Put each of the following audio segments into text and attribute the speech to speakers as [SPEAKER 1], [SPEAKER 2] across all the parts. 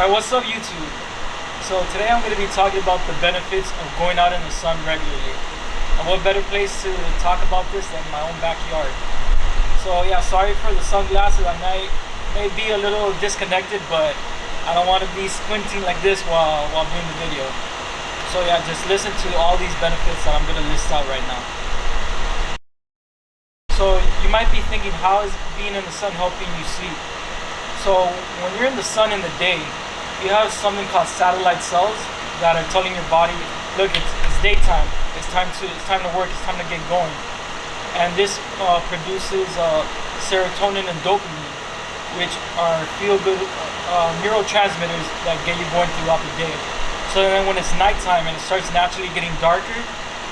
[SPEAKER 1] Alright, what's up YouTube? So today I'm going to be talking about the benefits of going out in the sun regularly. And what better place to talk about this than my own backyard. So yeah, sorry for the sunglasses. I may be a little disconnected, but I don't want to be squinting like this while doing the video. So yeah, just listen to all these benefits that I'm going to list out right now. So you might be thinking, how is being in the sun helping you sleep? So when you're in the sun in the day, you have something called satellite cells that are telling your body, look, it's daytime. It's time to work. It's time to get going. And this produces serotonin and dopamine, which are feel-good neurotransmitters that get you going throughout the day. So then when it's nighttime and it starts naturally getting darker,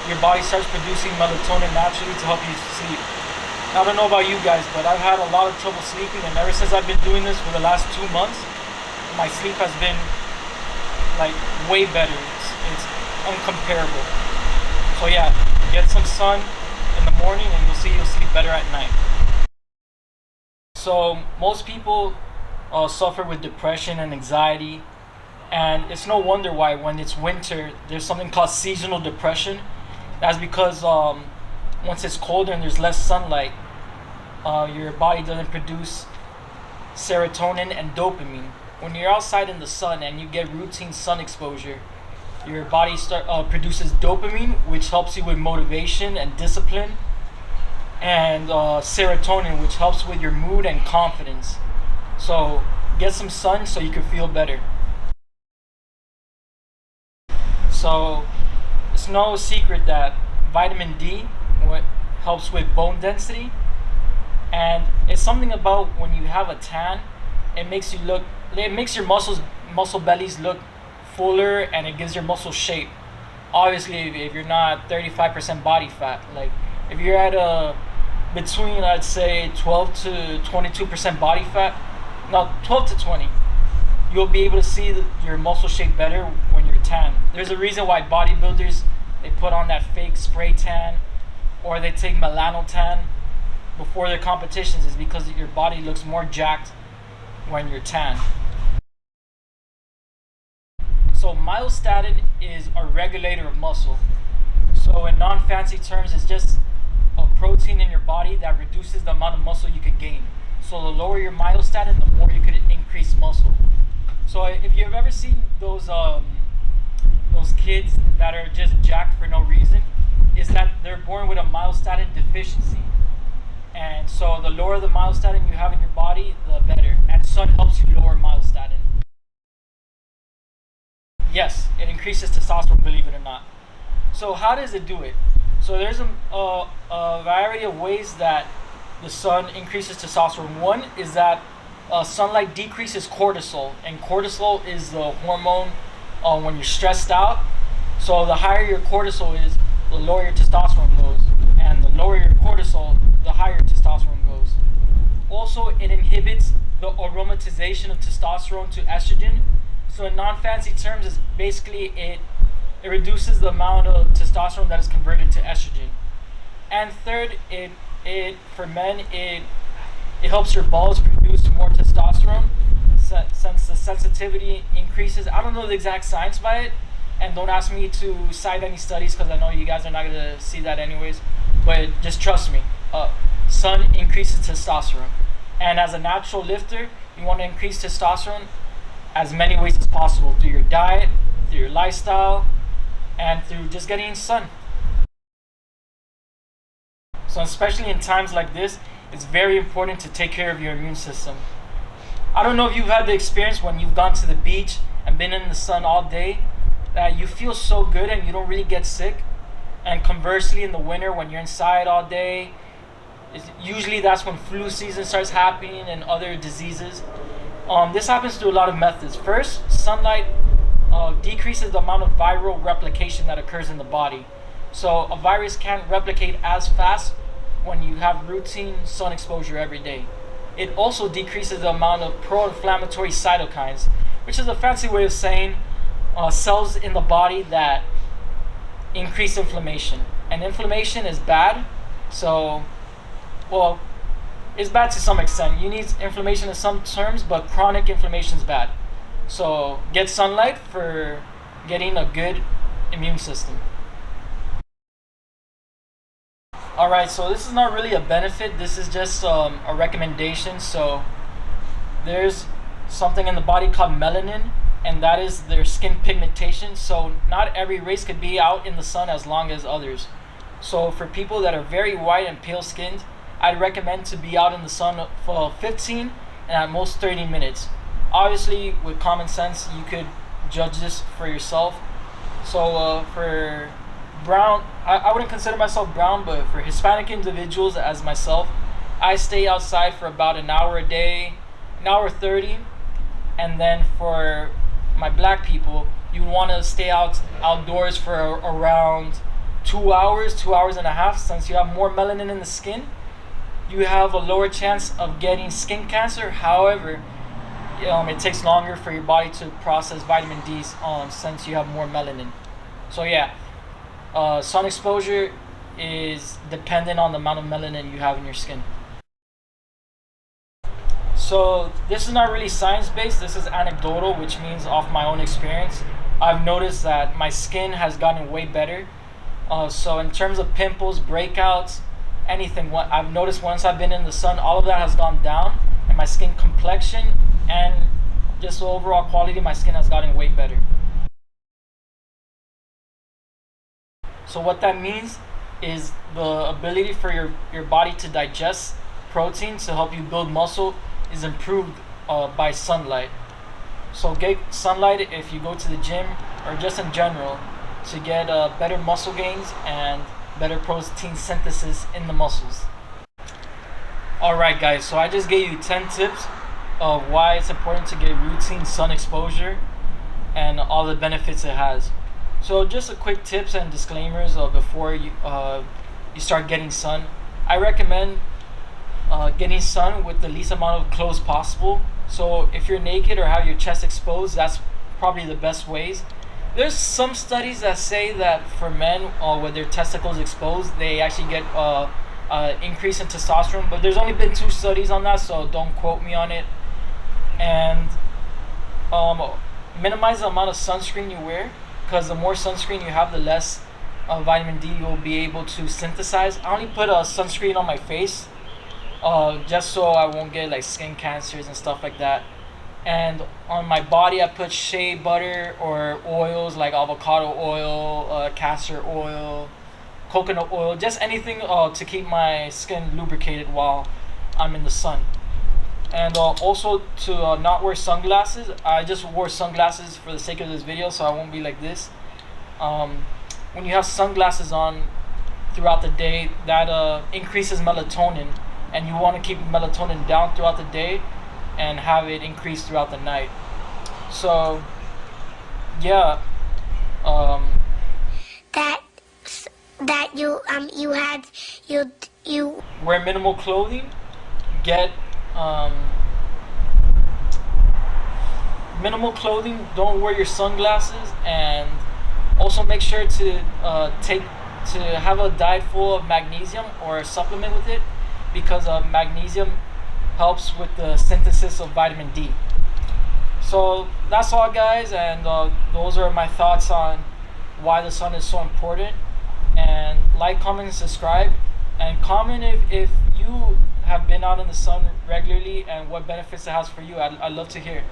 [SPEAKER 1] your body starts producing melatonin naturally to help you sleep. I don't know about you guys, but I've had a lot of trouble sleeping, and ever since I've been doing this for the last 2 months, my sleep has been like way better. It's uncomparable. So yeah, get some sun in the morning and you'll sleep better at night. So most people suffer with depression and anxiety, and it's no wonder why when it's winter there's something called seasonal depression. That's because once it's colder and there's less sunlight, your body doesn't produce serotonin and dopamine. When you're outside in the sun and you get routine sun exposure, your body produces dopamine, which helps you with motivation and discipline, and serotonin, which helps with your mood and confidence. So get some sun so you can feel better. So it's no secret that vitamin D helps with bone density, and it's something about when you have a tan, it makes your muscle bellies look fuller, and it gives your muscles shape. Obviously, if you're not 35% body fat, like if you're at between, I'd say 12 to 22% body fat, no, 12 to 20, you'll be able to see your muscle shape better when you're tan. There's a reason why bodybuilders, they put on that fake spray tan, or they take melanotan before their competitions, is because your body looks more jacked when you're tan. So myostatin is a regulator of muscle. So in non-fancy terms, it's just a protein in your body that reduces the amount of muscle you could gain. So the lower your myostatin, the more you could increase muscle. So if you've ever seen those kids that are just jacked for no reason, is that they're born with a myostatin deficiency. And so the lower the myostatin you have in your body, the better. And sun helps you lower myostatin. Yes, it increases testosterone, believe it or not. So how does it do it? So there's a variety of ways that the sun increases testosterone. One is that sunlight decreases cortisol, and cortisol is the hormone when you're stressed out. So the higher your cortisol is, the lower your testosterone goes, and the lower your cortisol, the higher testosterone goes. Also, it inhibits the aromatization of testosterone to estrogen. So in non-fancy terms, it's basically it reduces the amount of testosterone that is converted to estrogen. And third, it for men, it helps your balls produce more testosterone, since the sensitivity increases. I don't know the exact science by it, and don't ask me to cite any studies because I know you guys are not going to see that anyways, but just trust me, sun increases testosterone. And as a natural lifter, you want to increase testosterone as many ways as possible, through your diet, through your lifestyle, and through just getting sun. So especially in times like this, it's very important to take care of your immune system. I don't know if you've had the experience when you've gone to the beach and been in the sun all day, that you feel so good and you don't really get sick. And conversely, in the winter when you're inside all day, usually that's when flu season starts happening and other diseases. This happens through a lot of methods. First, sunlight decreases the amount of viral replication that occurs in the body. So a virus can't replicate as fast when you have routine sun exposure every day. It also decreases the amount of pro-inflammatory cytokines, which is a fancy way of saying cells in the body that increase inflammation. And inflammation is bad. So, well, it's bad to some extent. You need inflammation in some terms, but chronic inflammation is bad. So get sunlight for getting a good immune system. All right, so this is not really a benefit. This is just a recommendation. So there's something in the body called melanin, and that is their skin pigmentation. So not every race could be out in the sun as long as others. So for people that are very white and pale skinned, I'd recommend to be out in the sun for 15 and at most 30 minutes. Obviously, with common sense, you could judge this for yourself. So for brown, I wouldn't consider myself brown, but for Hispanic individuals as myself, I stay outside for about an hour a day, an hour 30. And then for my black people, you want to stay outdoors for around 2 hours, 2 hours and a half. Since you have more melanin in the skin, you have a lower chance of getting skin cancer. However, it takes longer for your body to process vitamin D since you have more melanin. So yeah, sun exposure is dependent on the amount of melanin you have in your skin. So this is not really science-based. This is anecdotal, which means off my own experience. I've noticed that my skin has gotten way better. So in terms of pimples, breakouts, anything, what I've noticed once I've been in the sun, all of that has gone down, and my skin complexion and just the overall quality of my skin has gotten way better. So what that means is the ability for your body to digest protein to help you build muscle is improved by sunlight. So get sunlight if you go to the gym or just in general to get better muscle gains and better protein synthesis in the muscles. Alright guys, so I just gave you 10 tips of why it's important to get routine sun exposure and all the benefits it has. So just a quick tips and disclaimers before you start getting sun. I recommend getting sun with the least amount of clothes possible. So if you're naked or have your chest exposed, that's probably the best ways. There's some studies that say that for men with their testicles exposed, they actually get increase in testosterone, but there's only been 2 studies on that, so don't quote me on it. And minimize the amount of sunscreen you wear, because the more sunscreen you have, the less vitamin D you'll be able to synthesize. I only put a sunscreen on my face just so I won't get like skin cancers and stuff like that. And on my body, I put shea butter or oils like avocado oil, castor oil, coconut oil, just anything to keep my skin lubricated while I'm in the sun. And also to not wear sunglasses. I just wore sunglasses for the sake of this video, so I won't be like this. When you have sunglasses on throughout the day, that increases melatonin, and you want to keep melatonin down throughout the day and have it increase throughout the night. So yeah,
[SPEAKER 2] that you had you
[SPEAKER 1] wear minimal clothing, get minimal clothing, don't wear your sunglasses, and also make sure to have a diet full of magnesium or a supplement with it, because magnesium helps with the synthesis of vitamin D. So that's all guys, and those are my thoughts on why the sun is so important. And like, comment, and subscribe, and comment if you have been out in the sun regularly and what benefits it has for you. I'd love to hear.